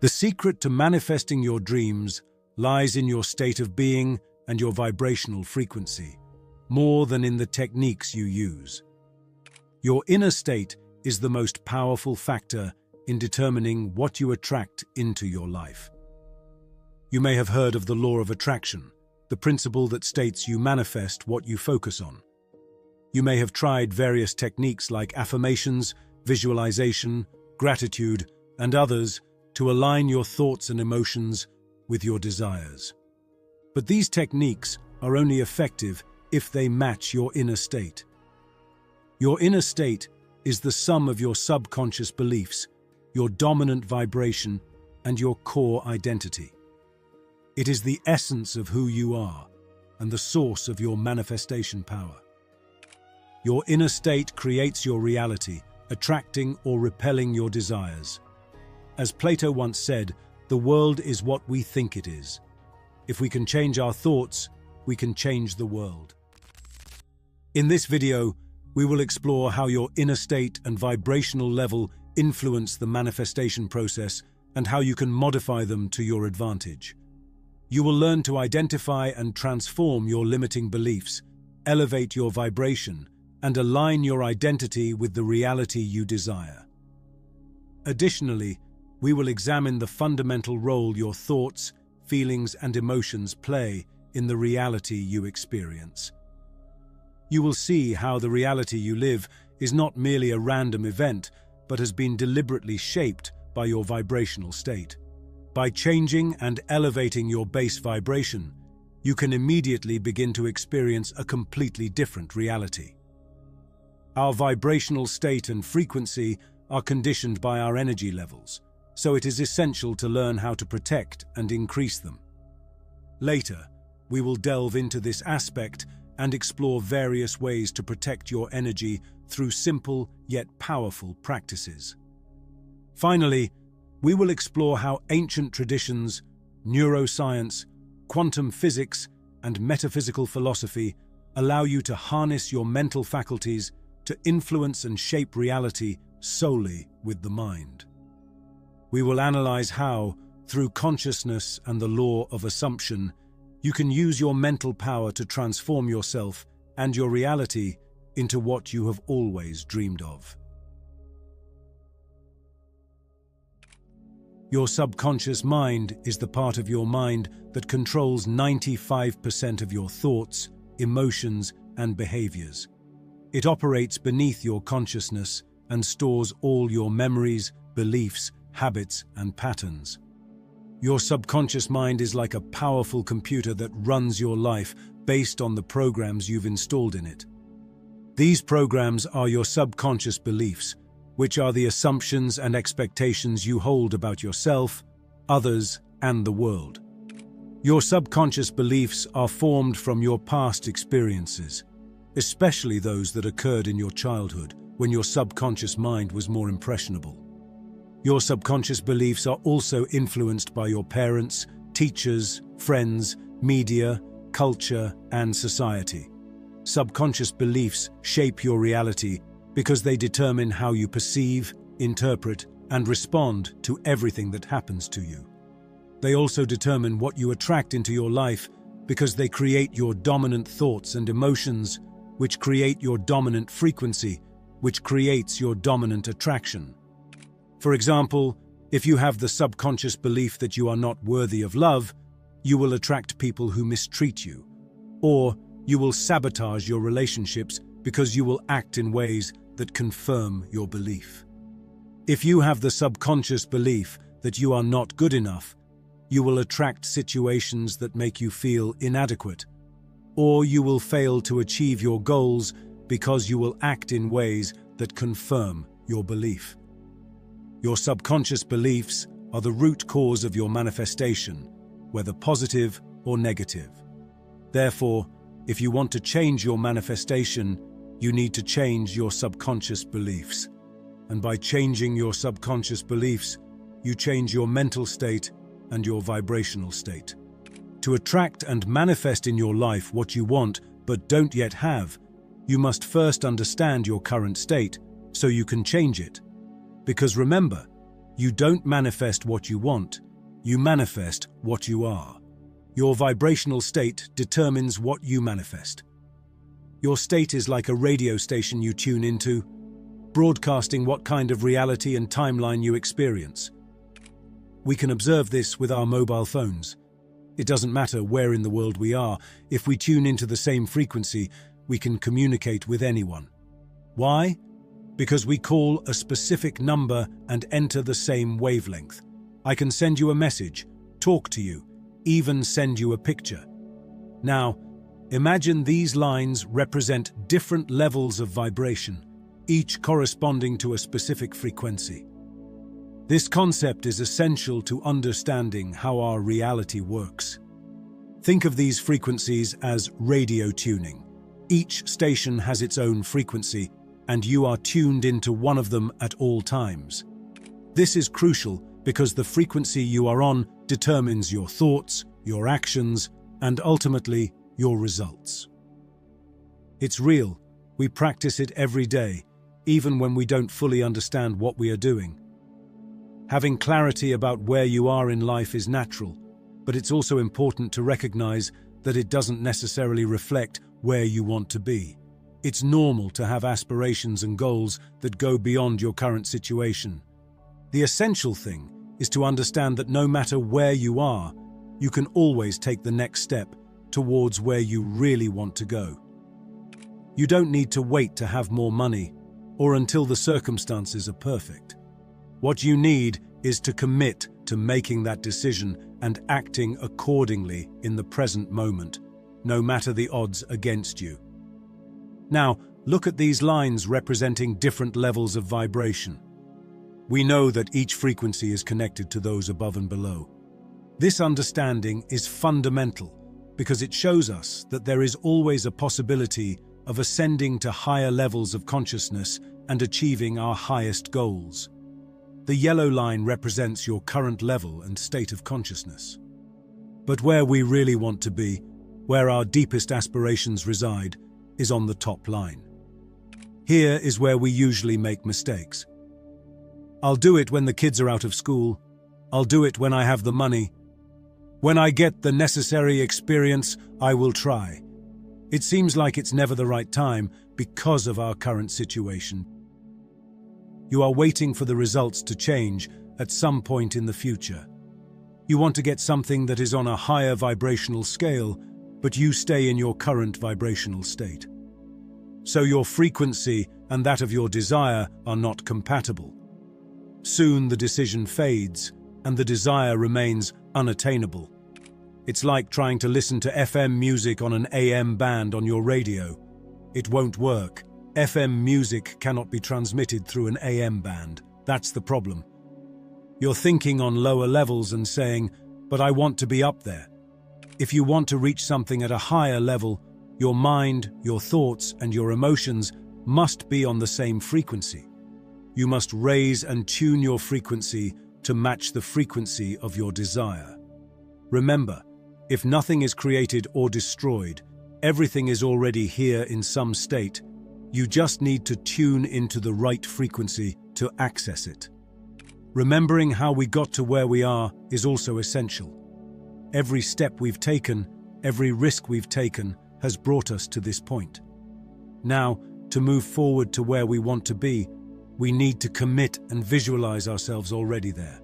The secret to manifesting your dreams lies in your state of being and your vibrational frequency, more than in the techniques you use. Your inner state is the most powerful factor in determining what you attract into your life. You may have heard of the law of attraction, the principle that states you manifest what you focus on. You may have tried various techniques like affirmations, visualization, gratitude, and others to align your thoughts and emotions with your desires. But these techniques are only effective if they match your inner state. Your inner state is the sum of your subconscious beliefs, your dominant vibration, and your core identity. It is the essence of who you are and the source of your manifestation power. Your inner state creates your reality, attracting or repelling your desires. As Plato once said, the world is what we think it is. If we can change our thoughts, we can change the world. In this video, we will explore how your inner state and vibrational level influence the manifestation process and how you can modify them to your advantage. You will learn to identify and transform your limiting beliefs, elevate your vibration, and align your identity with the reality you desire. Additionally, we will examine the fundamental role your thoughts, feelings, and emotions play in the reality you experience. You will see how the reality you live is not merely a random event, but has been deliberately shaped by your vibrational state. By changing and elevating your base vibration, you can immediately begin to experience a completely different reality. Our vibrational state and frequency are conditioned by our energy levels, so it is essential to learn how to protect and increase them. Later, we will delve into this aspect and explore various ways to protect your energy through simple yet powerful practices. Finally, we will explore how ancient traditions, neuroscience, quantum physics, and metaphysical philosophy allow you to harness your mental faculties to influence and shape reality solely with the mind. We will analyze how, through consciousness and the law of assumption, you can use your mental power to transform yourself and your reality into what you have always dreamed of. Your subconscious mind is the part of your mind that controls 95% of your thoughts, emotions, and behaviors. It operates beneath your consciousness and stores all your memories, beliefs, habits, and patterns. Your subconscious mind is like a powerful computer that runs your life based on the programs you've installed in it. These programs are your subconscious beliefs, which are the assumptions and expectations you hold about yourself, others, and the world. Your subconscious beliefs are formed from your past experiences, especially those that occurred in your childhood, when your subconscious mind was more impressionable. Your subconscious beliefs are also influenced by your parents, teachers, friends, media, culture, and society. Subconscious beliefs shape your reality because they determine how you perceive, interpret, and respond to everything that happens to you. They also determine what you attract into your life because they create your dominant thoughts and emotions, which create your dominant frequency, which creates your dominant attraction. For example, if you have the subconscious belief that you are not worthy of love, you will attract people who mistreat you, or you will sabotage your relationships because you will act in ways that confirm your belief. If you have the subconscious belief that you are not good enough, you will attract situations that make you feel inadequate, or you will fail to achieve your goals because you will act in ways that confirm your belief. Your subconscious beliefs are the root cause of your manifestation, whether positive or negative. Therefore, if you want to change your manifestation, you need to change your subconscious beliefs. And by changing your subconscious beliefs, you change your mental state and your vibrational state. To attract and manifest in your life what you want but don't yet have, you must first understand your current state so you can change it. Because remember, You don't manifest what you want, you manifest what you are. Your vibrational state determines what you manifest. Your state is like a radio station you tune into, broadcasting what kind of reality and timeline you experience. We can observe this with our mobile phones. It doesn't matter where in the world we are, if we tune into the same frequency, we can communicate with anyone. Why? Because we call a specific number and enter the same wavelength. I can send you a message, talk to you, even send you a picture. Now, imagine these lines represent different levels of vibration, each corresponding to a specific frequency. This concept is essential to understanding how our reality works. Think of these frequencies as radio tuning. Each station has its own frequency, and you are tuned into one of them at all times. This is crucial because the frequency you are on determines your thoughts, your actions, and ultimately, your results. It's real. We practice it every day, even when we don't fully understand what we are doing. Having clarity about where you are in life is natural, but it's also important to recognize that it doesn't necessarily reflect where you want to be. It's normal to have aspirations and goals that go beyond your current situation. The essential thing is to understand that no matter where you are, you can always take the next step towards where you really want to go. You don't need to wait to have more money or until the circumstances are perfect. What you need is to commit to making that decision and acting accordingly in the present moment, no matter the odds against you. Now, look at these lines representing different levels of vibration. We know that each frequency is connected to those above and below. This understanding is fundamental because it shows us that there is always a possibility of ascending to higher levels of consciousness and achieving our highest goals. The yellow line represents your current level and state of consciousness. But where we really want to be, where our deepest aspirations reside, is on the top line. Here is where we usually make mistakes. I'll do it when the kids are out of school. I'll do it when I have the money. When I get the necessary experience, I will try. It seems like it's never the right time because of our current situation. You are waiting for the results to change at some point in the future. You want to get something that is on a higher vibrational scale, but you stay in your current vibrational state. So your frequency and that of your desire are not compatible. Soon the decision fades, and the desire remains unattainable. It's like trying to listen to FM music on an AM band on your radio. It won't work. FM music cannot be transmitted through an AM band. That's the problem. You're thinking on lower levels and saying, "But I want to be up there." If you want to reach something at a higher level, your mind, your thoughts, and your emotions must be on the same frequency. You must raise and tune your frequency to match the frequency of your desire. Remember, if nothing is created or destroyed, everything is already here in some state. You just need to tune into the right frequency to access it. Remembering how we got to where we are is also essential. Every step we've taken, every risk we've taken, has brought us to this point. Now, to move forward to where we want to be, we need to commit and visualize ourselves already there.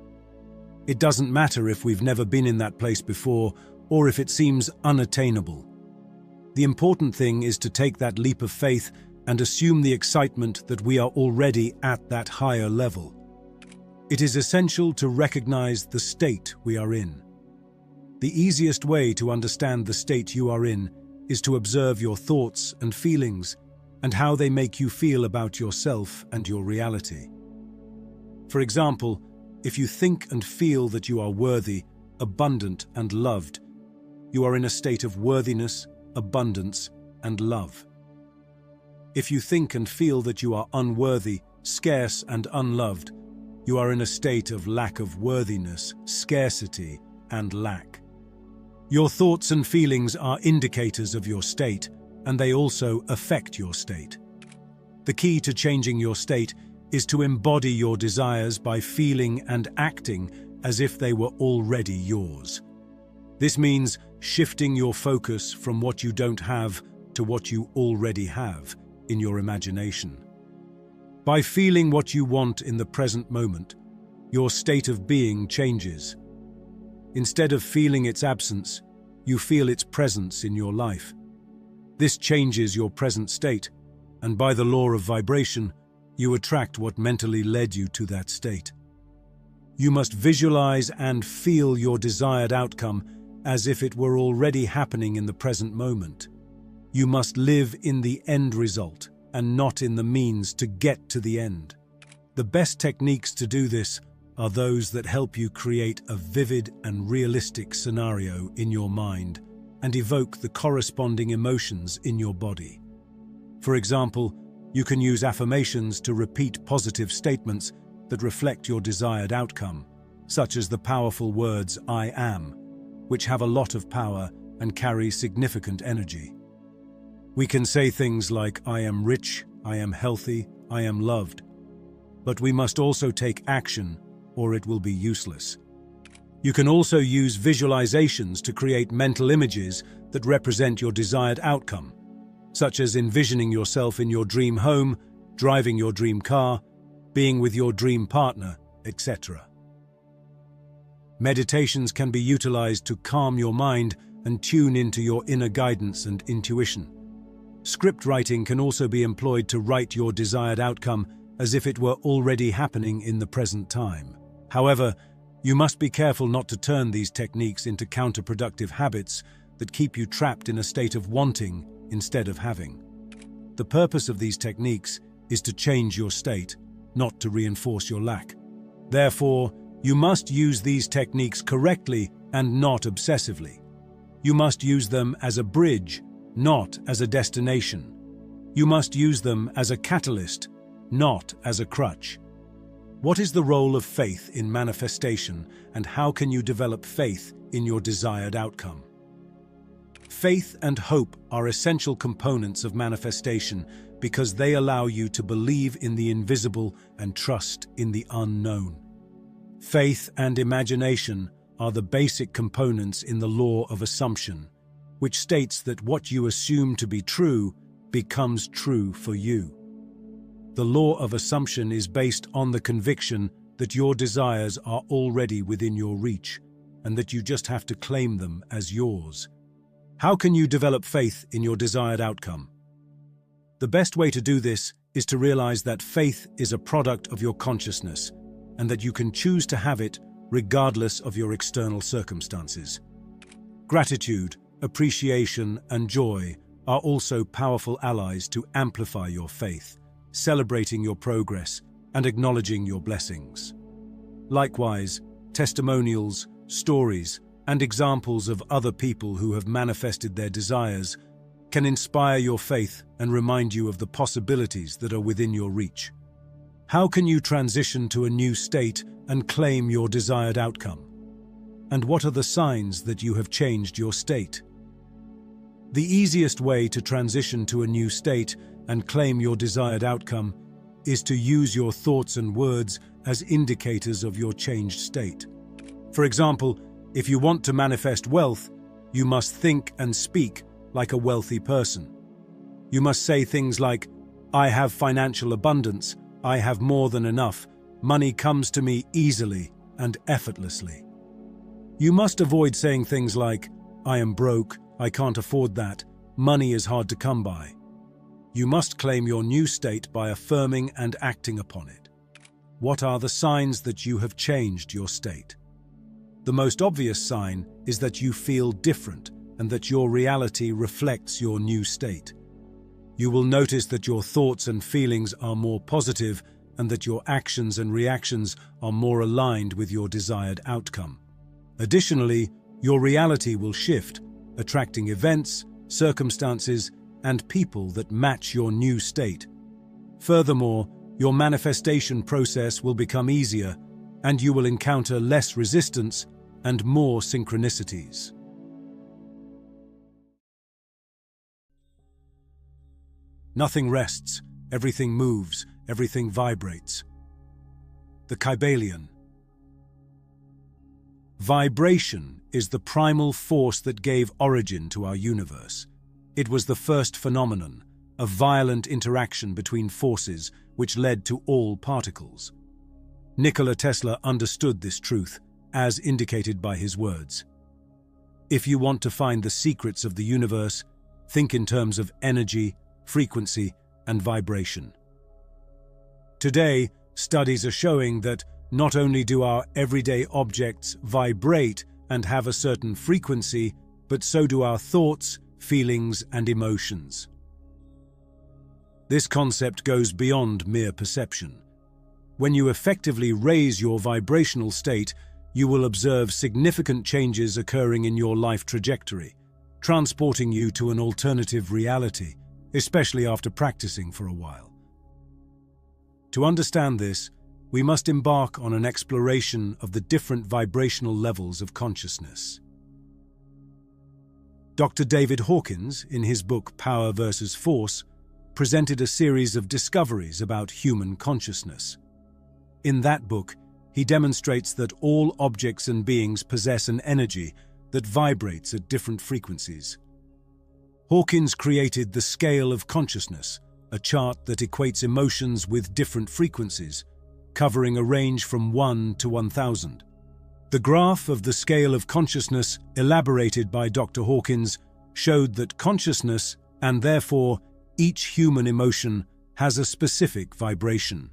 It doesn't matter if we've never been in that place before or if it seems unattainable. The important thing is to take that leap of faith and assume the excitement that we are already at that higher level. It is essential to recognize the state we are in. The easiest way to understand the state you are in is to observe your thoughts and feelings and how they make you feel about yourself and your reality. For example, if you think and feel that you are worthy, abundant, and loved, you are in a state of worthiness, abundance, and love. If you think and feel that you are unworthy, scarce, and unloved, you are in a state of lack of worthiness, scarcity, and lack. Your thoughts and feelings are indicators of your state, and they also affect your state. The key to changing your state is to embody your desires by feeling and acting as if they were already yours. This means shifting your focus from what you don't have to what you already have in your imagination. By feeling what you want in the present moment, your state of being changes. Instead of feeling its absence, you feel its presence in your life. This changes your present state, and by the law of vibration, you attract what mentally led you to that state. You must visualize and feel your desired outcome as if it were already happening in the present moment. You must live in the end result and not in the means to get to the end. The best techniques to do this are those that help you create a vivid and realistic scenario in your mind and evoke the corresponding emotions in your body. For example, you can use affirmations to repeat positive statements that reflect your desired outcome, such as the powerful words "I am," which have a lot of power and carry significant energy. We can say things like "I am rich," "I am healthy," "I am loved." But we must also take action, or it will be useless. You can also use visualizations to create mental images that represent your desired outcome, such as envisioning yourself in your dream home, driving your dream car, being with your dream partner, etc. Meditations can be utilized to calm your mind and tune into your inner guidance and intuition. Script writing can also be employed to write your desired outcome as if it were already happening in the present time. However, you must be careful not to turn these techniques into counterproductive habits that keep you trapped in a state of wanting instead of having. The purpose of these techniques is to change your state, not to reinforce your lack. Therefore, you must use these techniques correctly and not obsessively. You must use them as a bridge, not as a destination. You must use them as a catalyst, not as a crutch. What is the role of faith in manifestation, and how can you develop faith in your desired outcome? Faith and hope are essential components of manifestation because they allow you to believe in the invisible and trust in the unknown. Faith and imagination are the basic components in the law of assumption, which states that what you assume to be true becomes true for you. The law of assumption is based on the conviction that your desires are already within your reach and that you just have to claim them as yours. How can you develop faith in your desired outcome? The best way to do this is to realize that faith is a product of your consciousness and that you can choose to have it regardless of your external circumstances. Gratitude, appreciation, and joy are also powerful allies to amplify your faith, celebrating your progress and acknowledging your blessings. Likewise, testimonials, stories, and examples of other people who have manifested their desires can inspire your faith and remind you of the possibilities that are within your reach. How can you transition to a new state and claim your desired outcome? And what are the signs that you have changed your state? The easiest way to transition to a new state and claim your desired outcome is to use your thoughts and words as indicators of your changed state. For example, if you want to manifest wealth, you must think and speak like a wealthy person. You must say things like, "I have financial abundance, I have more than enough, money comes to me easily and effortlessly." You must avoid saying things like, "I am broke, I can't afford that, money is hard to come by." You must claim your new state by affirming and acting upon it. What are the signs that you have changed your state? The most obvious sign is that you feel different and that your reality reflects your new state. You will notice that your thoughts and feelings are more positive and that your actions and reactions are more aligned with your desired outcome. Additionally, your reality will shift, attracting events, circumstances, and people that match your new state. Furthermore, your manifestation process will become easier, and you will encounter less resistance and more synchronicities. Nothing rests, everything moves, everything vibrates. The Kybalion. Vibration is the primal force that gave origin to our universe. It was the first phenomenon, a violent interaction between forces which led to all particles. Nikola Tesla understood this truth, as indicated by his words. If you want to find the secrets of the universe, think in terms of energy, frequency, and vibration. Today, studies are showing that not only do our everyday objects vibrate and have a certain frequency, but so do our thoughts, feelings, and emotions. This concept goes beyond mere perception. When you effectively raise your vibrational state, you will observe significant changes occurring in your life trajectory, transporting you to an alternative reality, especially after practicing for a while. To understand this, we must embark on an exploration of the different vibrational levels of consciousness. Dr. David Hawkins, in his book Power versus Force, presented a series of discoveries about human consciousness. In that book, he demonstrates that all objects and beings possess an energy that vibrates at different frequencies. Hawkins created the scale of consciousness, a chart that equates emotions with different frequencies, covering a range from 1 to 1000. The graph of the scale of consciousness, elaborated by Dr. Hawkins, showed that consciousness, and therefore each human emotion, has a specific vibration.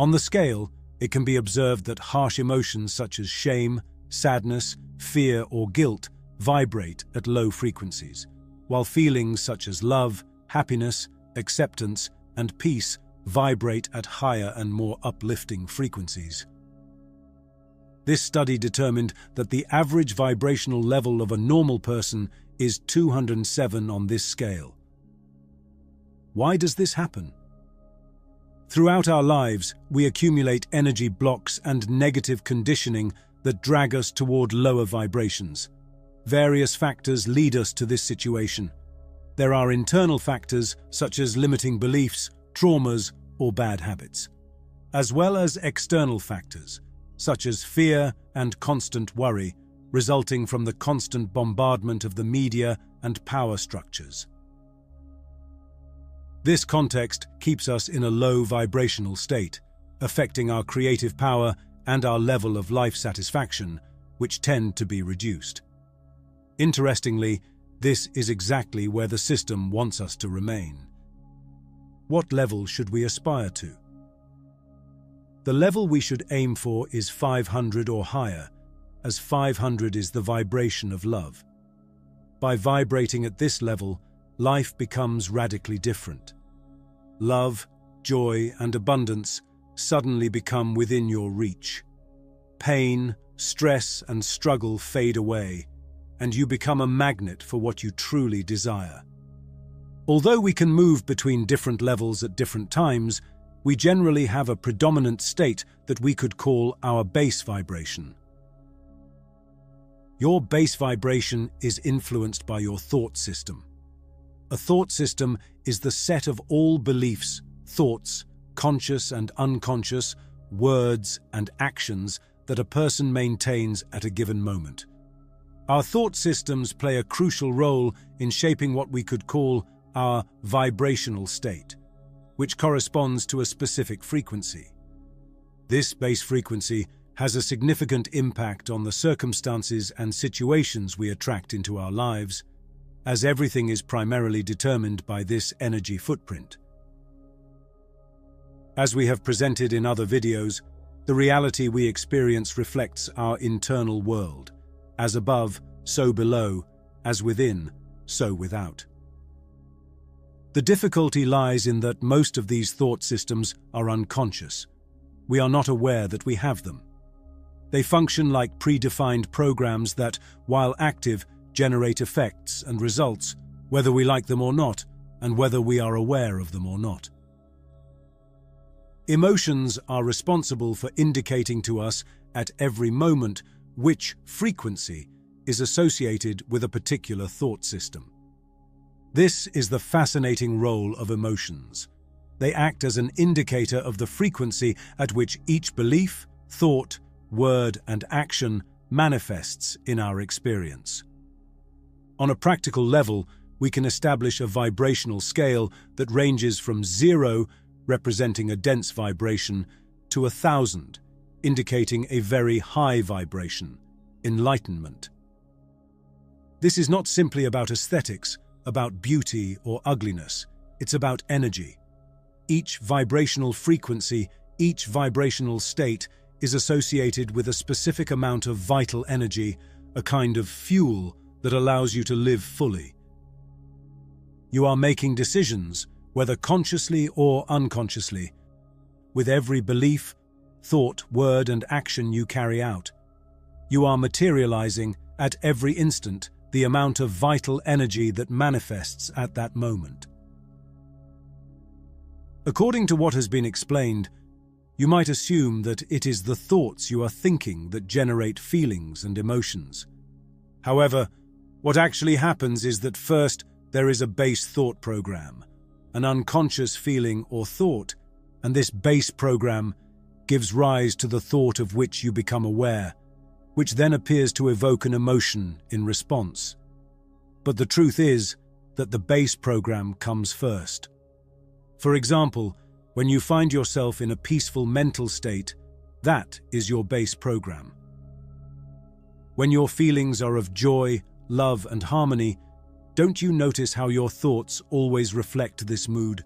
On the scale, it can be observed that harsh emotions such as shame, sadness, fear, or guilt vibrate at low frequencies, while feelings such as love, happiness, acceptance, and peace vibrate at higher and more uplifting frequencies. This study determined that the average vibrational level of a normal person is 207 on this scale. Why does this happen? Throughout our lives, we accumulate energy blocks and negative conditioning that drag us toward lower vibrations. Various factors lead us to this situation. There are internal factors such as limiting beliefs, traumas, or bad habits, as well as external factors such as fear and constant worry, resulting from the constant bombardment of the media and power structures. This context keeps us in a low vibrational state, affecting our creative power and our level of life satisfaction, which tend to be reduced. Interestingly, this is exactly where the system wants us to remain. What level should we aspire to? The level we should aim for is 500 or higher, as 500 is the vibration of love. By vibrating at this level, life becomes radically different. Love, joy, and abundance suddenly become within your reach. Pain, stress, and struggle fade away, and you become a magnet for what you truly desire. Although we can move between different levels at different times, we generally have a predominant state that we could call our base vibration. Your base vibration is influenced by your thought system. A thought system is the set of all beliefs, thoughts, conscious and unconscious, words and actions that a person maintains at a given moment. Our thought systems play a crucial role in shaping what we could call our vibrational state, which corresponds to a specific frequency. This base frequency has a significant impact on the circumstances and situations we attract into our lives, as everything is primarily determined by this energy footprint. As we have presented in other videos, the reality we experience reflects our internal world. As above, so below, as within, so without. The difficulty lies in that most of these thought systems are unconscious. We are not aware that we have them. They function like predefined programs that, while active, generate effects and results, whether we like them or not, and whether we are aware of them or not. Emotions are responsible for indicating to us at every moment which frequency is associated with a particular thought system. This is the fascinating role of emotions. They act as an indicator of the frequency at which each belief, thought, word, and action manifests in our experience. On a practical level, we can establish a vibrational scale that ranges from 0, representing a dense vibration, to 1,000, indicating a very high vibration, enlightenment. This is not simply about aesthetics, about beauty or ugliness. It's about energy. Each vibrational frequency, each vibrational state is associated with a specific amount of vital energy, a kind of fuel that allows you to live fully. You are making decisions, whether consciously or unconsciously, with every belief, thought, word, and action you carry out. You are materializing, at every instant, the amount of vital energy that manifests at that moment. According to what has been explained, you might assume that it is the thoughts you are thinking that generate feelings and emotions. However, what actually happens is that first there is a base thought program, an unconscious feeling or thought, and this base program gives rise to the thought of which you become aware, which then appears to evoke an emotion in response. But the truth is that the base program comes first. For example, when you find yourself in a peaceful mental state, that is your base program. When your feelings are of joy, love, and harmony, don't you notice how your thoughts always reflect this mood?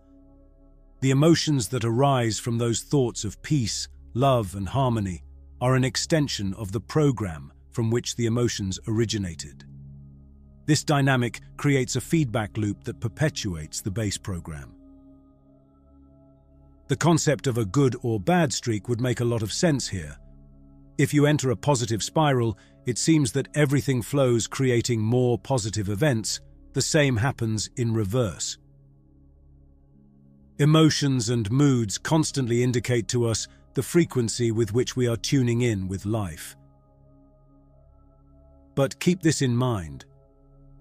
The emotions that arise from those thoughts of peace, love, and harmony are an extension of the program from which the emotions originated. This dynamic creates a feedback loop that perpetuates the base program. The concept of a good or bad streak would make a lot of sense here. If you enter a positive spiral, it seems that everything flows, creating more positive events. The same happens in reverse. Emotions and moods constantly indicate to us the frequency with which we are tuning in with life. But keep this in mind.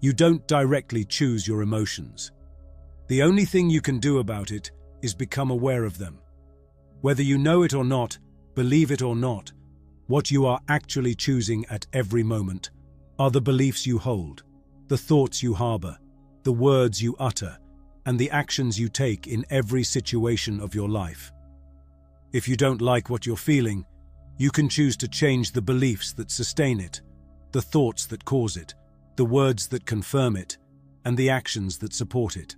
You don't directly choose your emotions. The only thing you can do about it is become aware of them. Whether you know it or not, believe it or not, what you are actually choosing at every moment are the beliefs you hold, the thoughts you harbor, the words you utter, and the actions you take in every situation of your life. If you don't like what you're feeling, you can choose to change the beliefs that sustain it, the thoughts that cause it, the words that confirm it, and the actions that support it.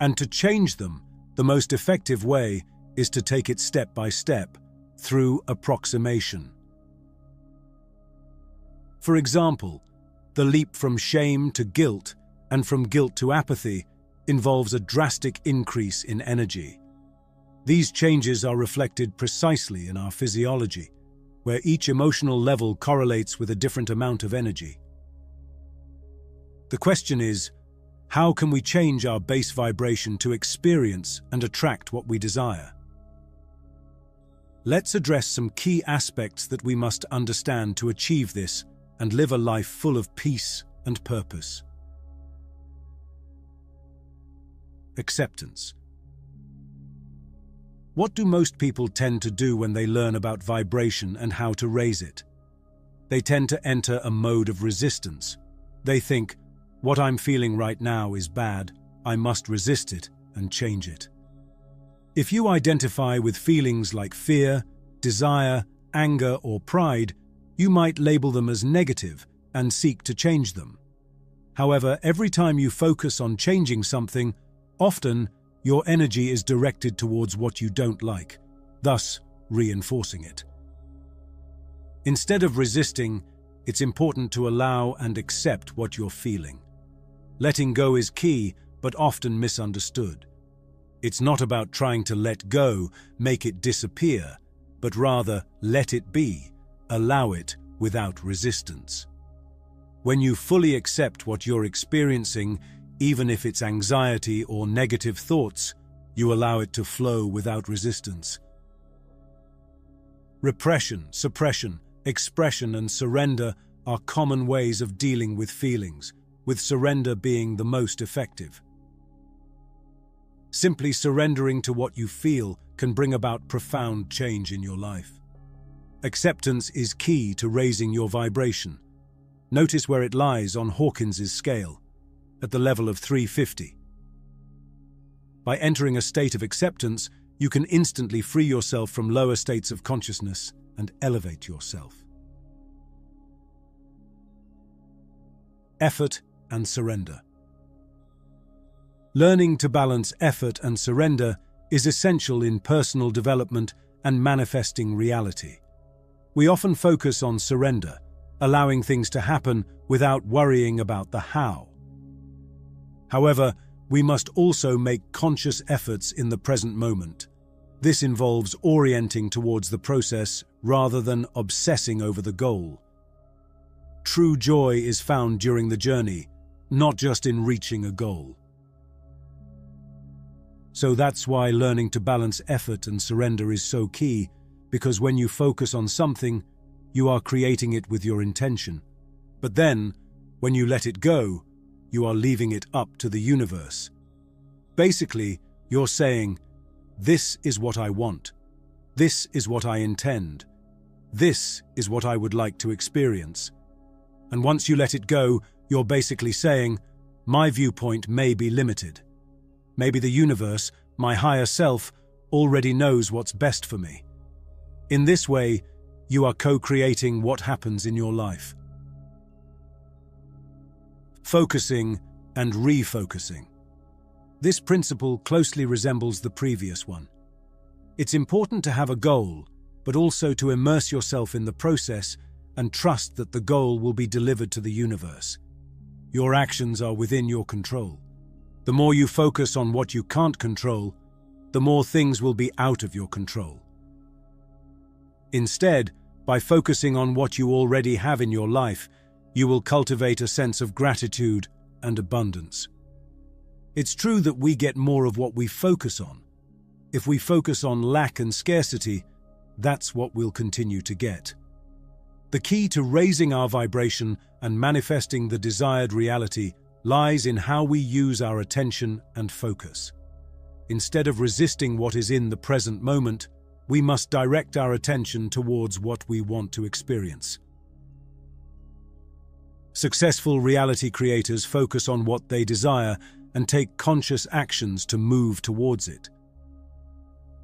And to change them, the most effective way is to take it step by step, through approximation. For example, the leap from shame to guilt and from guilt to apathy involves a drastic increase in energy. These changes are reflected precisely in our physiology, where each emotional level correlates with a different amount of energy. The question is, how can we change our base vibration to experience and attract what we desire? Let's address some key aspects that we must understand to achieve this and live a life full of peace and purpose. Acceptance. What do most people tend to do when they learn about vibration and how to raise it? They tend to enter a mode of resistance. They think, what I'm feeling right now is bad, I must resist it and change it. If you identify with feelings like fear, desire, anger, or pride, you might label them as negative and seek to change them. However, every time you focus on changing something, often your energy is directed towards what you don't like, thus reinforcing it. Instead of resisting, it's important to allow and accept what you're feeling. Letting go is key, but often misunderstood. It's not about trying to let go, make it disappear, but rather let it be, allow it without resistance. When you fully accept what you're experiencing, even if it's anxiety or negative thoughts, you allow it to flow without resistance. Repression, suppression, expression, and surrender are common ways of dealing with feelings, with surrender being the most effective. Simply surrendering to what you feel can bring about profound change in your life. Acceptance is key to raising your vibration. Notice where it lies on Hawkins's scale, at the level of 350. By entering a state of acceptance, you can instantly free yourself from lower states of consciousness and elevate yourself. Effort and surrender. Learning to balance effort and surrender is essential in personal development and manifesting reality. We often focus on surrender, allowing things to happen without worrying about the how. However, we must also make conscious efforts in the present moment. This involves orienting towards the process rather than obsessing over the goal. True joy is found during the journey, not just in reaching a goal. So that's why learning to balance effort and surrender is so key, because when you focus on something, you are creating it with your intention. But then, when you let it go, you are leaving it up to the universe. Basically, you're saying, "This is what I want. This is what I intend. This is what I would like to experience." And once you let it go, you're basically saying, "My viewpoint may be limited. Maybe the universe, my higher self, already knows what's best for me." In this way, you are co-creating what happens in your life. Focusing and refocusing. This principle closely resembles the previous one. It's important to have a goal, but also to immerse yourself in the process and trust that the goal will be delivered to the universe. Your actions are within your control. The more you focus on what you can't control, the more things will be out of your control. Instead, by focusing on what you already have in your life, you will cultivate a sense of gratitude and abundance. It's true that we get more of what we focus on. If we focus on lack and scarcity, that's what we'll continue to get. The key to raising our vibration and manifesting the desired reality lies in how we use our attention and focus. Instead of resisting what is in the present moment, we must direct our attention towards what we want to experience. Successful reality creators focus on what they desire and take conscious actions to move towards it.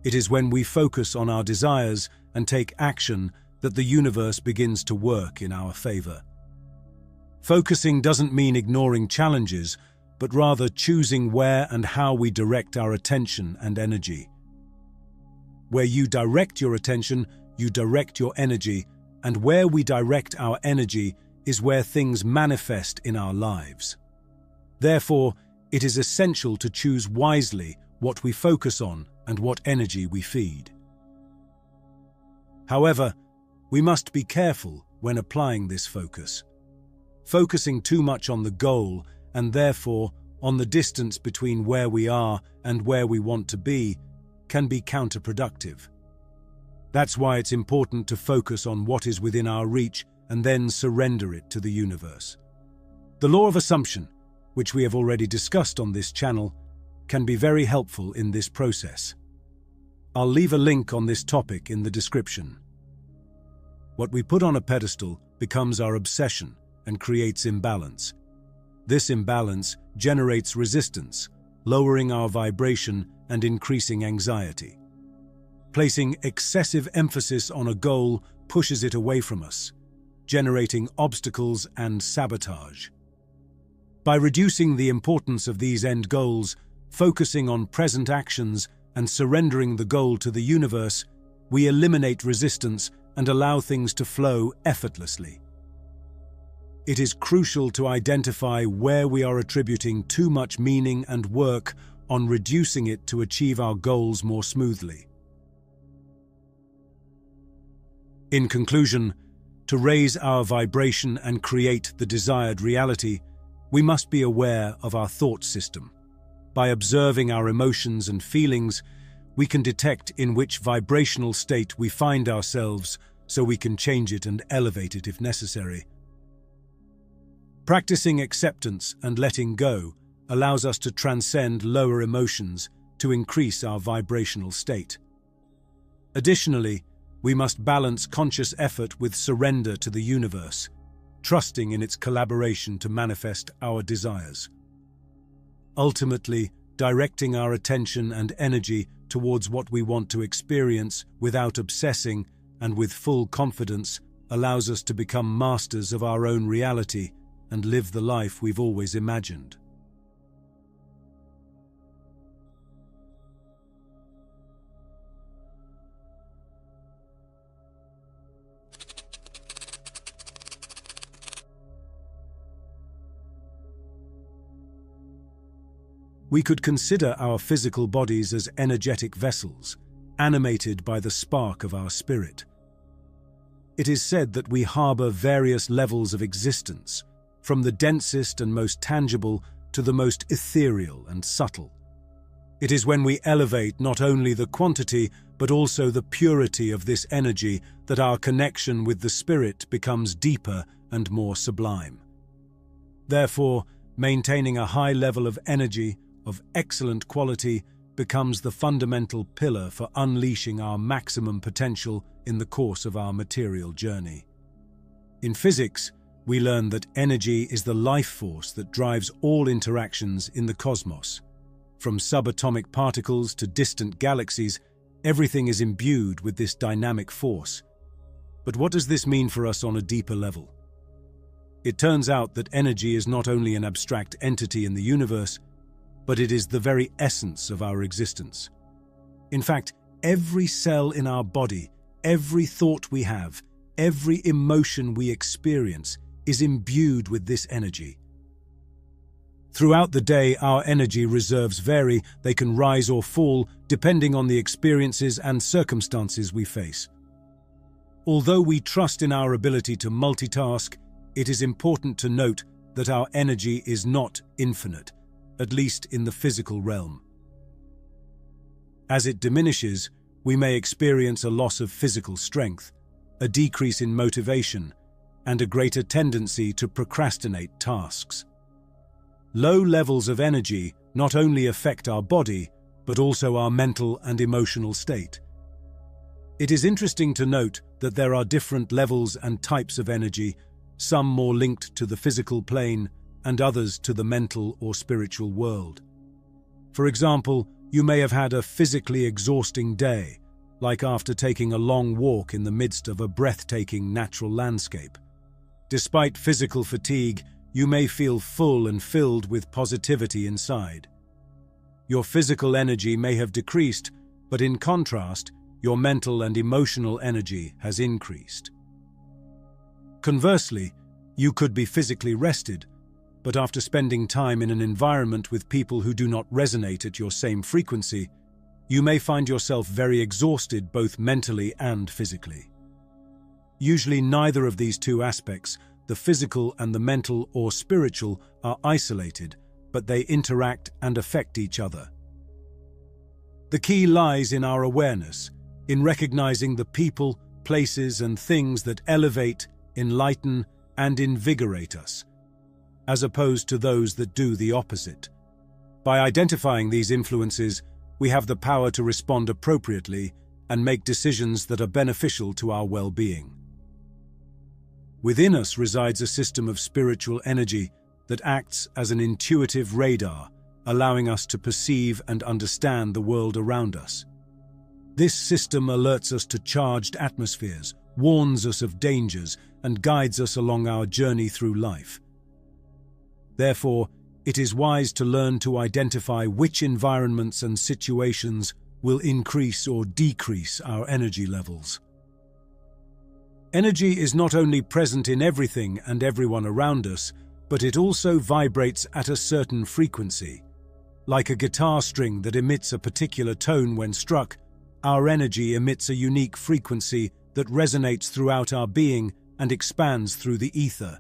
It is when we focus on our desires and take action that the universe begins to work in our favor. Focusing doesn't mean ignoring challenges, but rather choosing where and how we direct our attention and energy. Where you direct your attention, you direct your energy, and where we direct our energy is where things manifest in our lives. Therefore, it is essential to choose wisely what we focus on and what energy we feed. However, we must be careful when applying this focus. Focusing too much on the goal and therefore on the distance between where we are and where we want to be can be counterproductive. That's why it's important to focus on what is within our reach and then surrender it to the universe. The law of assumption, which we have already discussed on this channel, can be very helpful in this process. I'll leave a link on this topic in the description. What we put on a pedestal becomes our obsession and creates imbalance. This imbalance generates resistance, lowering our vibration and increasing anxiety. Placing excessive emphasis on a goal pushes it away from us, generating obstacles and sabotage. By reducing the importance of these end goals, focusing on present actions, and surrendering the goal to the universe, we eliminate resistance and allow things to flow effortlessly. It is crucial to identify where we are attributing too much meaning and work on reducing it to achieve our goals more smoothly. In conclusion, to raise our vibration and create the desired reality, we must be aware of our thought system. By observing our emotions and feelings, we can detect in which vibrational state we find ourselves so we can change it and elevate it if necessary. Practicing acceptance and letting go allows us to transcend lower emotions to increase our vibrational state. Additionally, we must balance conscious effort with surrender to the universe, trusting in its collaboration to manifest our desires. Ultimately, directing our attention and energy towards what we want to experience without obsessing and with full confidence allows us to become masters of our own reality and live the life we've always imagined. We could consider our physical bodies as energetic vessels, animated by the spark of our spirit. It is said that we harbor various levels of existence, from the densest and most tangible to the most ethereal and subtle. It is when we elevate not only the quantity but also the purity of this energy that our connection with the spirit becomes deeper and more sublime. Therefore, maintaining a high level of energy of excellent quality becomes the fundamental pillar for unleashing our maximum potential in the course of our material journey. In physics, we learn that energy is the life force that drives all interactions in the cosmos. From subatomic particles to distant galaxies, everything is imbued with this dynamic force. But what does this mean for us on a deeper level? It turns out that energy is not only an abstract entity in the universe, but it is the very essence of our existence. In fact, every cell in our body, every thought we have, every emotion we experience is imbued with this energy. Throughout the day, our energy reserves vary. They can rise or fall depending on the experiences and circumstances we face. Although we trust in our ability to multitask, it is important to note that our energy is not infinite, at least in the physical realm. As it diminishes, we may experience a loss of physical strength, a decrease in motivation, and a greater tendency to procrastinate tasks. Low levels of energy not only affect our body, but also our mental and emotional state. It is interesting to note that there are different levels and types of energy, some more linked to the physical plane and others to the mental or spiritual world. For example, you may have had a physically exhausting day, like after taking a long walk in the midst of a breathtaking natural landscape. Despite physical fatigue, you may feel full and filled with positivity inside. Your physical energy may have decreased, but in contrast, your mental and emotional energy has increased. Conversely, you could be physically rested, but after spending time in an environment with people who do not resonate at your same frequency, you may find yourself very exhausted both mentally and physically. Usually neither of these two aspects, the physical and the mental or spiritual, are isolated, but they interact and affect each other. The key lies in our awareness, in recognizing the people, places, and things that elevate, enlighten, and invigorate us, as opposed to those that do the opposite. By identifying these influences, we have the power to respond appropriately and make decisions that are beneficial to our well-being. Within us resides a system of spiritual energy that acts as an intuitive radar, allowing us to perceive and understand the world around us. This system alerts us to charged atmospheres, warns us of dangers, and guides us along our journey through life. Therefore, it is wise to learn to identify which environments and situations will increase or decrease our energy levels. Energy is not only present in everything and everyone around us, but it also vibrates at a certain frequency. Like a guitar string that emits a particular tone when struck, our energy emits a unique frequency that resonates throughout our being and expands through the ether,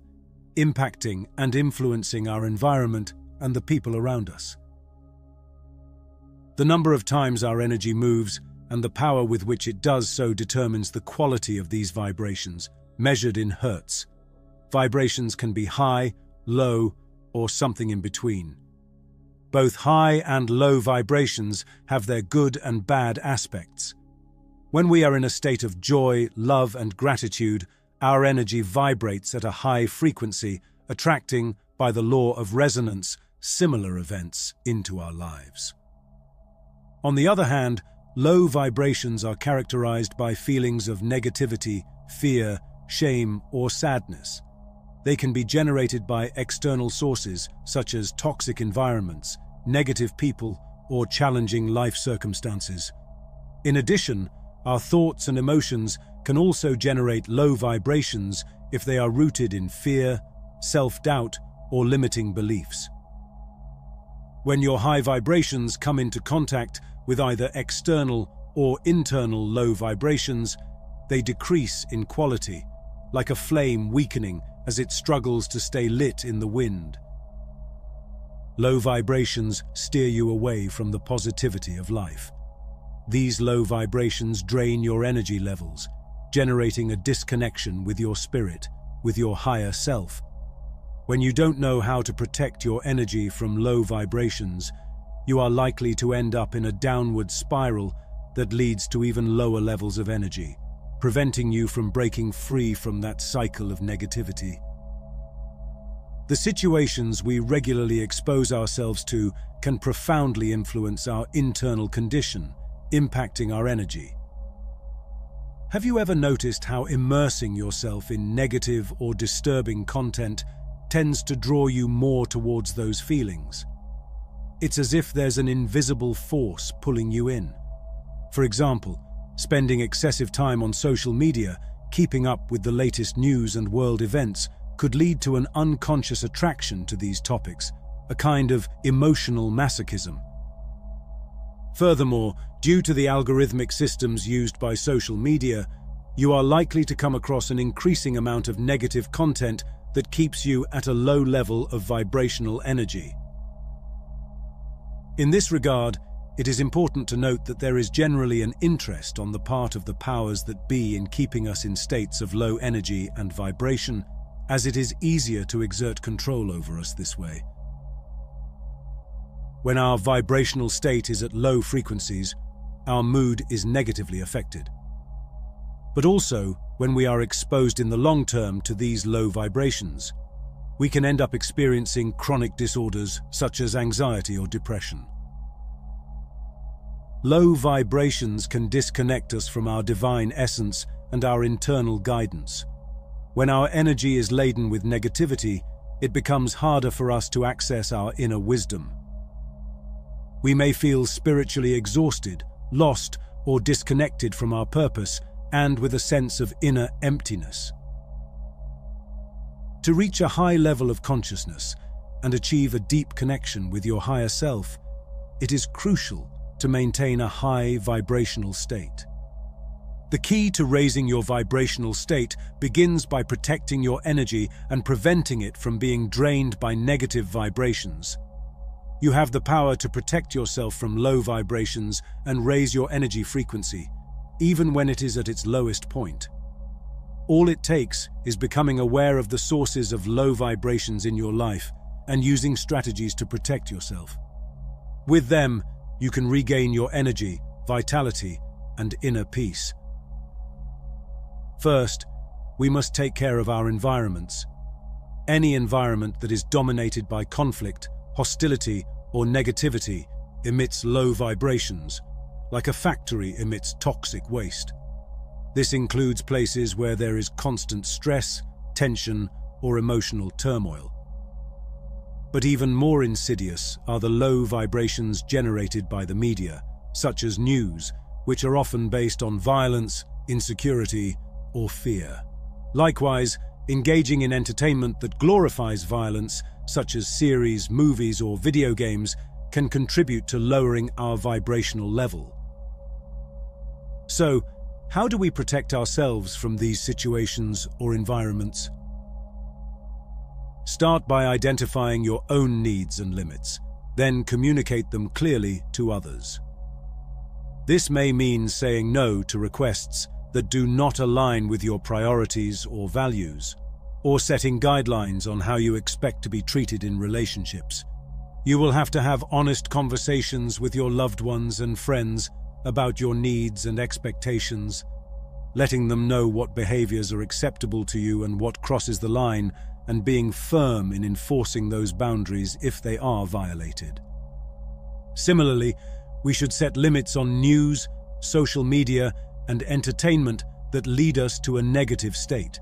impacting and influencing our environment and the people around us. The number of times our energy moves and the power with which it does so determines the quality of these vibrations, measured in hertz. Vibrations can be high, low, or something in between. Both high and low vibrations have their good and bad aspects. When we are in a state of joy, love, and gratitude, our energy vibrates at a high frequency, attracting, by the law of resonance, similar events into our lives. On the other hand, low vibrations are characterized by feelings of negativity, fear, shame, or sadness. They can be generated by external sources such as toxic environments, negative people, or challenging life circumstances. In addition, our thoughts and emotions can also generate low vibrations if they are rooted in fear, self-doubt, or limiting beliefs. When your high vibrations come into contact with either external or internal low vibrations, they decrease in quality, like a flame weakening as it struggles to stay lit in the wind. Low vibrations steer you away from the positivity of life. These low vibrations drain your energy levels, generating a disconnection with your spirit, with your higher self. When you don't know how to protect your energy from low vibrations, you are likely to end up in a downward spiral that leads to even lower levels of energy, preventing you from breaking free from that cycle of negativity. The situations we regularly expose ourselves to can profoundly influence our internal condition, impacting our energy. Have you ever noticed how immersing yourself in negative or disturbing content tends to draw you more towards those feelings? It's as if there's an invisible force pulling you in. For example, spending excessive time on social media, keeping up with the latest news and world events, could lead to an unconscious attraction to these topics, a kind of emotional masochism. Furthermore, due to the algorithmic systems used by social media, you are likely to come across an increasing amount of negative content that keeps you at a low level of vibrational energy. In this regard, it is important to note that there is generally an interest on the part of the powers that be in keeping us in states of low energy and vibration, as it is easier to exert control over us this way. When our vibrational state is at low frequencies, our mood is negatively affected. But also, when we are exposed in the long term to these low vibrations, we can end up experiencing chronic disorders such as anxiety or depression. Low vibrations can disconnect us from our divine essence and our internal guidance. When our energy is laden with negativity, it becomes harder for us to access our inner wisdom. We may feel spiritually exhausted, lost, or disconnected from our purpose, and with a sense of inner emptiness. To reach a high level of consciousness and achieve a deep connection with your higher self, it is crucial to maintain a high vibrational state. The key to raising your vibrational state begins by protecting your energy and preventing it from being drained by negative vibrations. You have the power to protect yourself from low vibrations and raise your energy frequency, even when it is at its lowest point. All it takes is becoming aware of the sources of low vibrations in your life and using strategies to protect yourself. With them, you can regain your energy, vitality, and inner peace. First, we must take care of our environments. Any environment that is dominated by conflict, hostility, or negativity emits low vibrations, like a factory emits toxic waste. This includes places where there is constant stress, tension, or emotional turmoil. But even more insidious are the low vibrations generated by the media, such as news, which are often based on violence, insecurity, or fear. Likewise, engaging in entertainment that glorifies violence, such as series, movies, or video games, can contribute to lowering our vibrational level. So, how do we protect ourselves from these situations or environments? Start by identifying your own needs and limits, then communicate them clearly to others. This may mean saying no to requests that do not align with your priorities or values, or setting guidelines on how you expect to be treated in relationships. You will have to have honest conversations with your loved ones and friends about your needs and expectations, letting them know what behaviors are acceptable to you and what crosses the line, and being firm in enforcing those boundaries if they are violated. Similarly, we should set limits on news, social media, and entertainment that lead us to a negative state.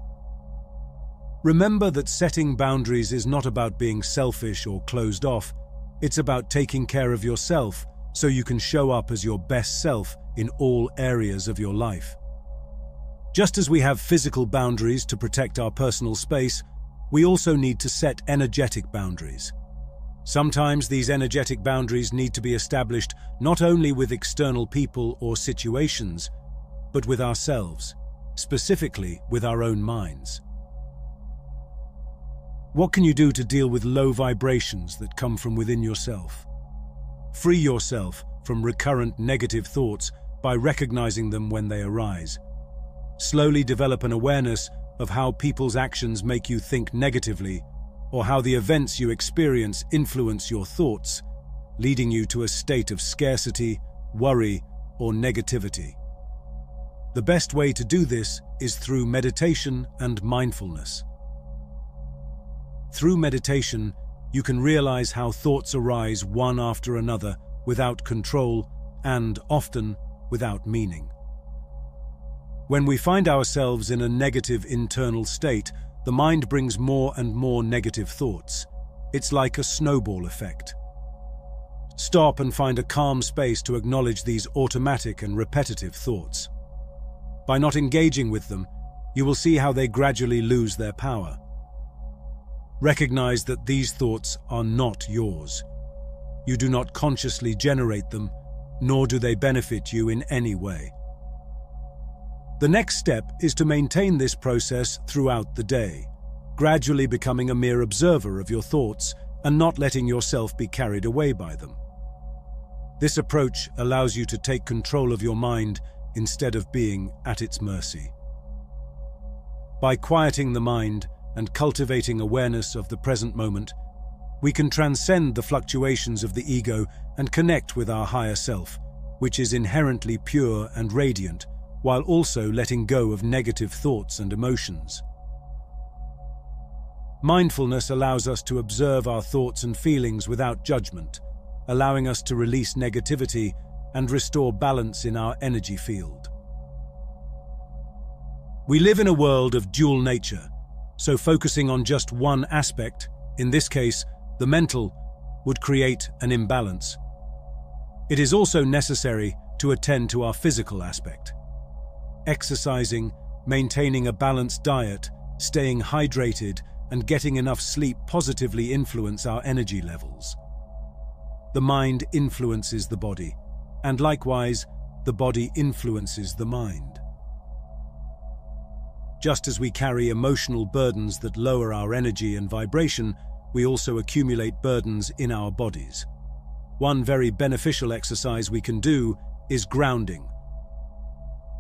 Remember that setting boundaries is not about being selfish or closed off. It's about taking care of yourself so you can show up as your best self in all areas of your life. Just as we have physical boundaries to protect our personal space, we also need to set energetic boundaries. Sometimes these energetic boundaries need to be established not only with external people or situations, but with ourselves, specifically with our own minds. What can you do to deal with low vibrations that come from within yourself? Free yourself from recurrent negative thoughts by recognizing them when they arise. Slowly develop an awareness of how people's actions make you think negatively, or how the events you experience influence your thoughts, leading you to a state of scarcity, worry, or negativity. The best way to do this is through meditation and mindfulness. Through meditation, you can realize how thoughts arise one after another without control and often without meaning. When we find ourselves in a negative internal state, the mind brings more and more negative thoughts. It's like a snowball effect. Stop and find a calm space to acknowledge these automatic and repetitive thoughts. By not engaging with them, you will see how they gradually lose their power. Recognize that these thoughts are not yours. You do not consciously generate them, nor do they benefit you in any way. The next step is to maintain this process throughout the day, gradually becoming a mere observer of your thoughts and not letting yourself be carried away by them. This approach allows you to take control of your mind instead of being at its mercy. By quieting the mind and cultivating awareness of the present moment, we can transcend the fluctuations of the ego and connect with our higher self, which is inherently pure and radiant, while also letting go of negative thoughts and emotions. Mindfulness allows us to observe our thoughts and feelings without judgment, allowing us to release negativity and restore balance in our energy field. We live in a world of dual nature, so focusing on just one aspect, in this case, the mental, would create an imbalance. It is also necessary to attend to our physical aspect. Exercising, maintaining a balanced diet, staying hydrated, and getting enough sleep positively influence our energy levels. The mind influences the body, and likewise, the body influences the mind. Just as we carry emotional burdens that lower our energy and vibration, we also accumulate burdens in our bodies. One very beneficial exercise we can do is grounding.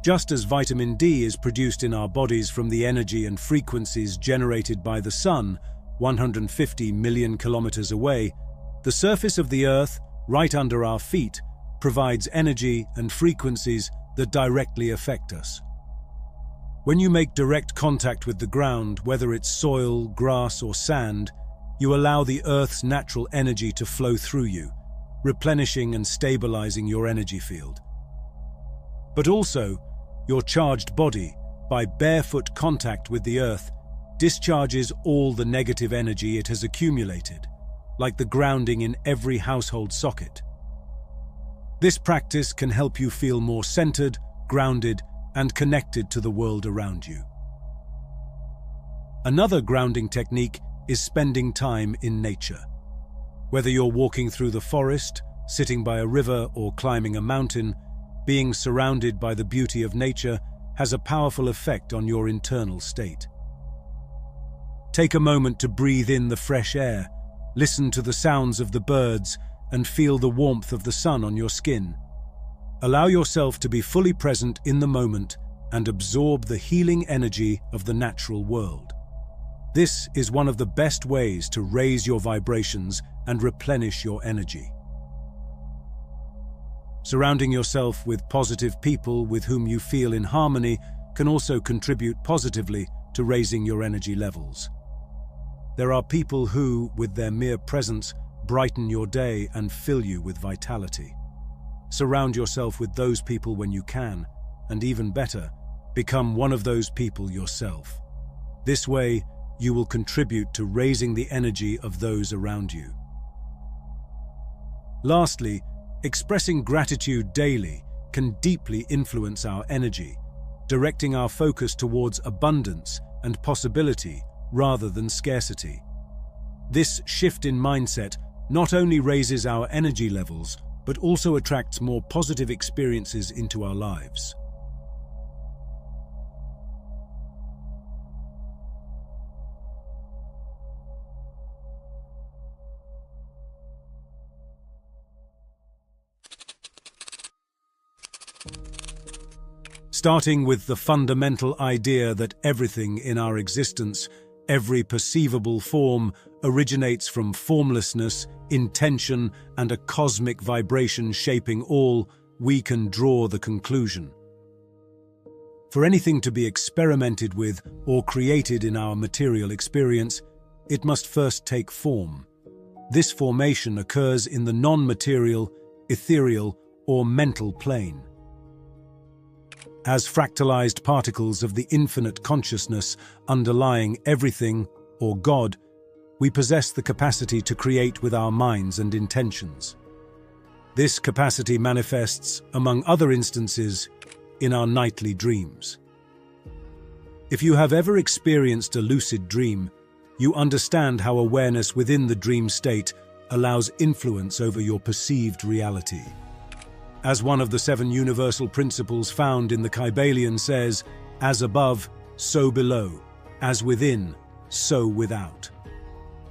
Just as vitamin D is produced in our bodies from the energy and frequencies generated by the sun, 150 million kilometers away, the surface of the Earth, right under our feet, provides energy and frequencies that directly affect us. When you make direct contact with the ground, whether it's soil, grass, or sand, you allow the Earth's natural energy to flow through you, replenishing and stabilizing your energy field. But also, your charged body, by barefoot contact with the Earth, discharges all the negative energy it has accumulated, like the grounding in every household socket. This practice can help you feel more centered, grounded, and connected to the world around you. Another grounding technique is spending time in nature. Whether you're walking through the forest, sitting by a river, or climbing a mountain, being surrounded by the beauty of nature has a powerful effect on your internal state. Take a moment to breathe in the fresh air, listen to the sounds of the birds, and feel the warmth of the sun on your skin. Allow yourself to be fully present in the moment and absorb the healing energy of the natural world. This is one of the best ways to raise your vibrations and replenish your energy. Surrounding yourself with positive people with whom you feel in harmony can also contribute positively to raising your energy levels. There are people who, with their mere presence, brighten your day and fill you with vitality. Surround yourself with those people when you can, and even better, become one of those people yourself. This way, you will contribute to raising the energy of those around you. Lastly, expressing gratitude daily can deeply influence our energy, directing our focus towards abundance and possibility rather than scarcity. This shift in mindset not only raises our energy levels, but also attracts more positive experiences into our lives. Starting with the fundamental idea that everything in our existence, every perceivable form, originates from formlessness, intention, and a cosmic vibration shaping all, we can draw the conclusion. For anything to be experimented with or created in our material experience, it must first take form. This formation occurs in the non-material, ethereal, or mental plane. As fractalized particles of the infinite consciousness underlying everything, or God, we possess the capacity to create with our minds and intentions. This capacity manifests, among other instances, in our nightly dreams. If you have ever experienced a lucid dream, you understand how awareness within the dream state allows influence over your perceived reality. As one of the 7 universal principles found in the Kybalion says, as above, so below, as within, so without.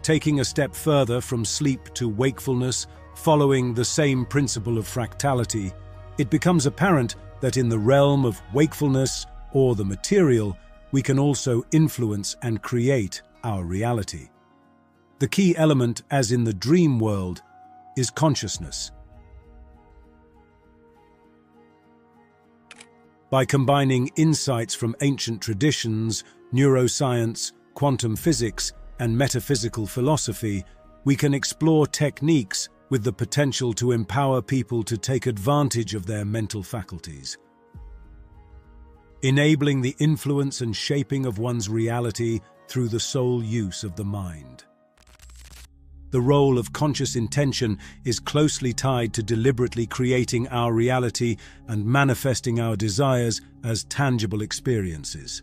Taking a step further from sleep to wakefulness, following the same principle of fractality, it becomes apparent that in the realm of wakefulness or the material, we can also influence and create our reality. The key element, as in the dream world, is consciousness. By combining insights from ancient traditions, neuroscience, quantum physics, and metaphysical philosophy, we can explore techniques with the potential to empower people to take advantage of their mental faculties. Enabling the influence and shaping of one's reality through the sole use of the mind. The role of conscious intention is closely tied to deliberately creating our reality and manifesting our desires as tangible experiences.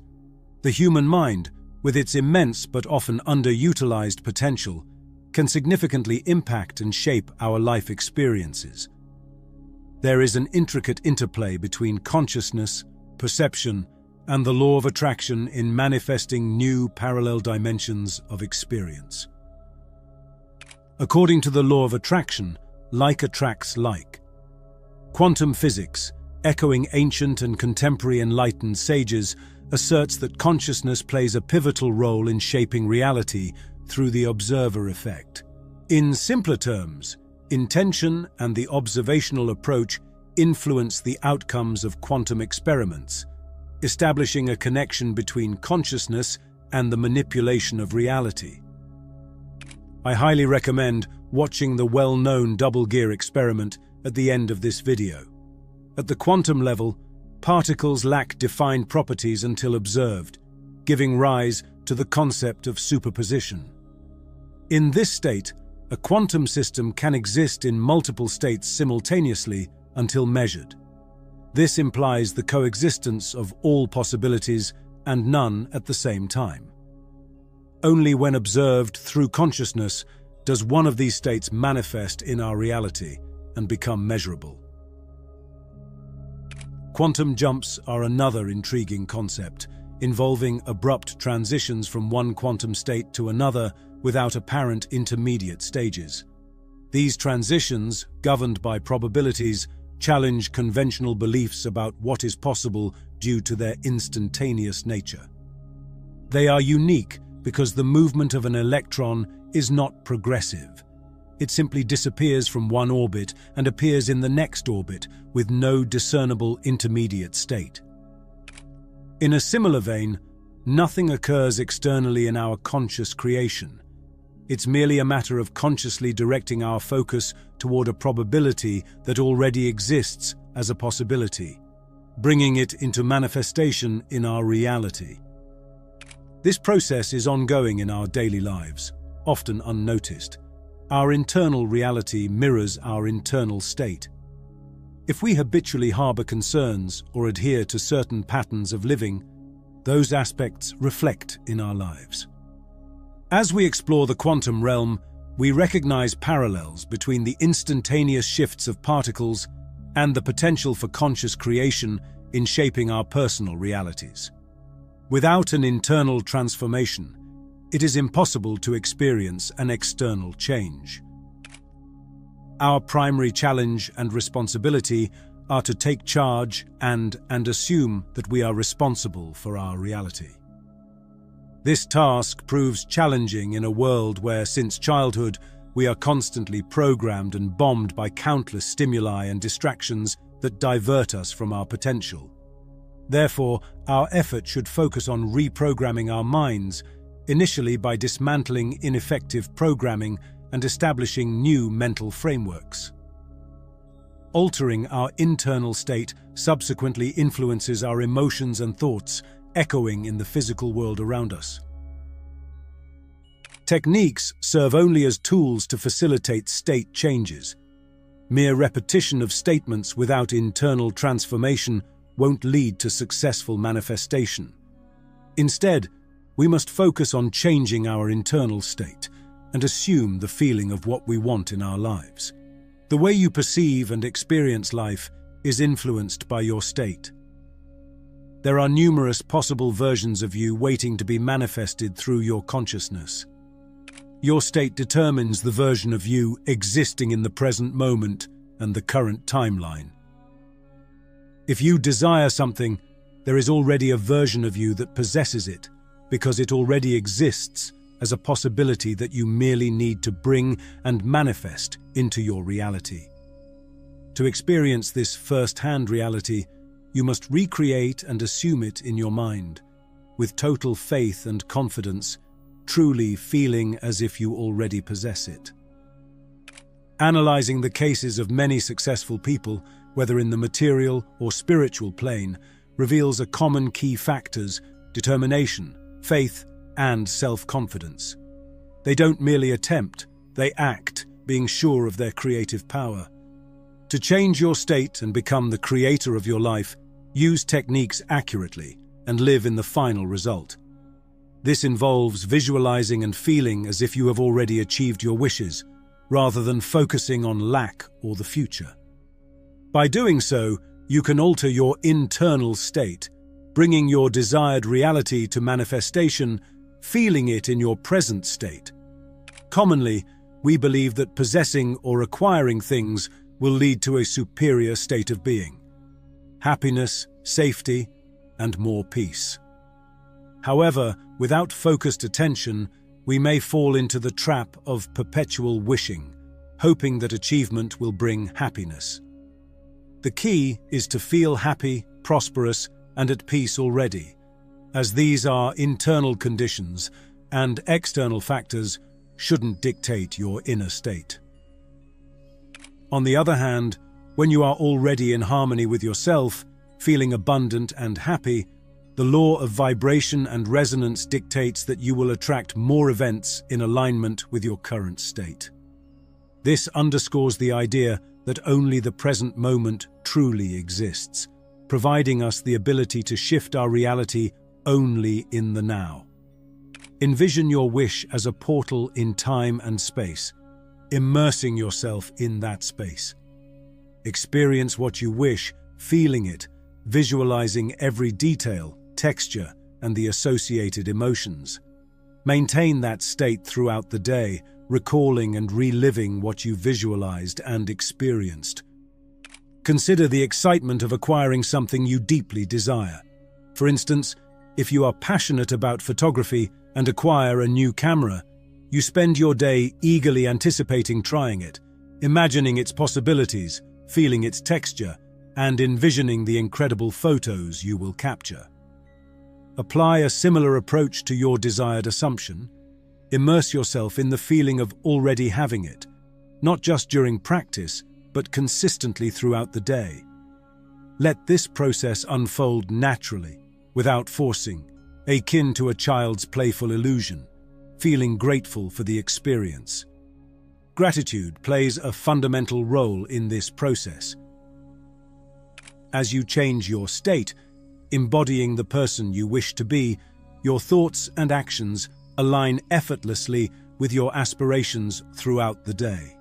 The human mind, with its immense but often underutilized potential, can significantly impact and shape our life experiences. There is an intricate interplay between consciousness, perception, and the law of attraction in manifesting new parallel dimensions of experience. According to the law of attraction, like attracts like. Quantum physics, echoing ancient and contemporary enlightened sages, asserts that consciousness plays a pivotal role in shaping reality through the observer effect. In simpler terms, intention and the observational approach influence the outcomes of quantum experiments, establishing a connection between consciousness and the manipulation of reality. I highly recommend watching the well-known double gear experiment at the end of this video. At the quantum level, particles lack defined properties until observed, giving rise to the concept of superposition. In this state, a quantum system can exist in multiple states simultaneously until measured. This implies the coexistence of all possibilities and none at the same time. Only when observed through consciousness does one of these states manifest in our reality and become measurable. Quantum jumps are another intriguing concept, involving abrupt transitions from one quantum state to another without apparent intermediate stages. These transitions, governed by probabilities, challenge conventional beliefs about what is possible due to their instantaneous nature. They are unique because the movement of an electron is not progressive. It simply disappears from one orbit and appears in the next orbit with no discernible intermediate state. In a similar vein, nothing occurs externally in our conscious creation. It's merely a matter of consciously directing our focus toward a probability that already exists as a possibility, bringing it into manifestation in our reality. This process is ongoing in our daily lives, often unnoticed. Our internal reality mirrors our internal state. If we habitually harbor concerns or adhere to certain patterns of living, those aspects reflect in our lives. As we explore the quantum realm, we recognize parallels between the instantaneous shifts of particles and the potential for conscious creation in shaping our personal realities. Without an internal transformation, it is impossible to experience an external change. Our primary challenge and responsibility are to take charge and assume that we are responsible for our reality. This task proves challenging in a world where, since childhood, we are constantly programmed and bombed by countless stimuli and distractions that divert us from our potential. Therefore, our effort should focus on reprogramming our minds, initially by dismantling ineffective programming and establishing new mental frameworks. Altering our internal state subsequently influences our emotions and thoughts, echoing in the physical world around us. Techniques serve only as tools to facilitate state changes. Mere repetition of statements without internal transformation won't lead to successful manifestation. Instead, we must focus on changing our internal state and assume the feeling of what we want in our lives. The way you perceive and experience life is influenced by your state. There are numerous possible versions of you waiting to be manifested through your consciousness. Your state determines the version of you existing in the present moment and the current timeline. If you desire something, there is already a version of you that possesses it, because it already exists as a possibility that you merely need to bring and manifest into your reality. To experience this first-hand reality, you must recreate and assume it in your mind, with total faith and confidence, truly feeling as if you already possess it. Analyzing the cases of many successful people, whether in the material or spiritual plane, reveals a common key factors: determination, faith, and self-confidence. They don't merely attempt, they act, being sure of their creative power. To change your state and become the creator of your life, use techniques accurately and live in the final result. This involves visualizing and feeling as if you have already achieved your wishes, rather than focusing on lack or the future. By doing so, you can alter your internal state, bringing your desired reality to manifestation, feeling it in your present state. Commonly, we believe that possessing or acquiring things will lead to a superior state of being: happiness, safety, and more peace. However, without focused attention, we may fall into the trap of perpetual wishing, hoping that achievement will bring happiness. The key is to feel happy, prosperous, and at peace already, as these are internal conditions and external factors shouldn't dictate your inner state. On the other hand, when you are already in harmony with yourself, feeling abundant and happy, the law of vibration and resonance dictates that you will attract more events in alignment with your current state. This underscores the idea that only the present moment truly exists, providing us the ability to shift our reality only in the now. Envision your wish as a portal in time and space, immersing yourself in that space. Experience what you wish, feeling it, visualizing every detail, texture, and the associated emotions. Maintain that state throughout the day, recalling and reliving what you visualized and experienced. Consider the excitement of acquiring something you deeply desire. For instance, if you are passionate about photography and acquire a new camera, You spend your day eagerly anticipating trying it, imagining its possibilities, feeling its texture, and envisioning the incredible photos you will capture. Apply a similar approach to your desired assumption. Immerse yourself in the feeling of already having it, not just during practice, but consistently throughout the day. Let this process unfold naturally, without forcing, akin to a child's playful illusion, feeling grateful for the experience. Gratitude plays a fundamental role in this process. As you change your state, embodying the person you wish to be, your thoughts and actions align effortlessly with your aspirations throughout the day.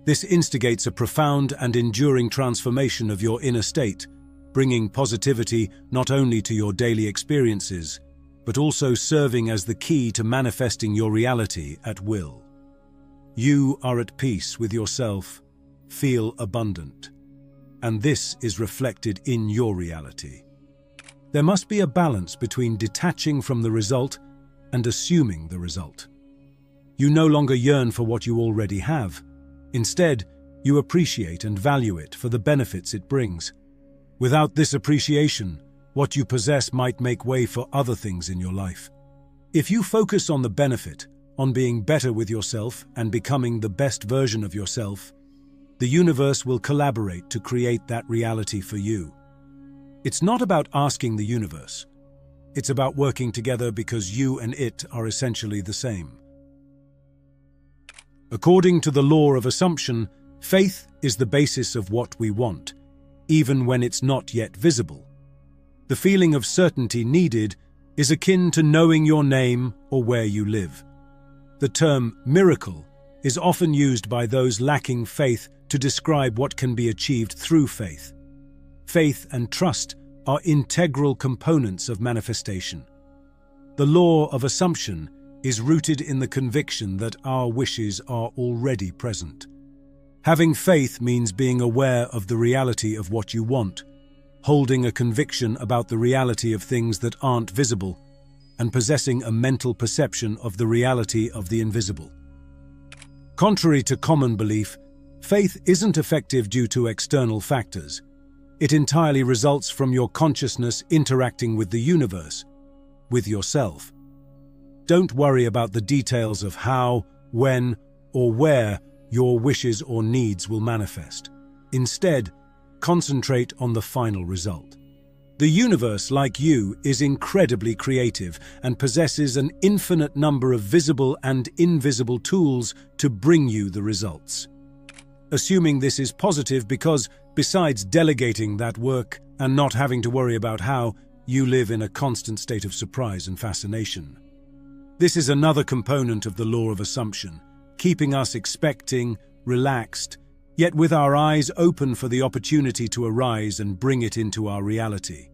This instigates a profound and enduring transformation of your inner state, bringing positivity not only to your daily experiences, but also serving as the key to manifesting your reality at will. You are at peace with yourself, feel abundant, and this is reflected in your reality. There must be a balance between detaching from the result and assuming the result. You no longer yearn for what you already have. Instead, you appreciate and value it for the benefits it brings. Without this appreciation, what you possess might make way for other things in your life. If you focus on the benefit, on being better with yourself and becoming the best version of yourself, the universe will collaborate to create that reality for you. It's not about asking the universe. It's about working together because you and it are essentially the same. According to the law of assumption, faith is the basis of what we want, even when it's not yet visible. The feeling of certainty needed is akin to knowing your name or where you live. The term miracle is often used by those lacking faith to describe what can be achieved through faith. Faith and trust are integral components of manifestation. The law of assumption is rooted in the conviction that our wishes are already present. Having faith means being aware of the reality of what you want, holding a conviction about the reality of things that aren't visible, and possessing a mental perception of the reality of the invisible. Contrary to common belief, faith isn't effective due to external factors. It entirely results from your consciousness interacting with the universe, with yourself. Don't worry about the details of how, when, or where your wishes or needs will manifest. Instead, concentrate on the final result. The universe, like you, is incredibly creative and possesses an infinite number of visible and invisible tools to bring you the results. Assuming this is positive because, besides delegating that work and not having to worry about how, you live in a constant state of surprise and fascination. This is another component of the law of assumption, keeping us expecting, relaxed, yet with our eyes open for the opportunity to arise and bring it into our reality.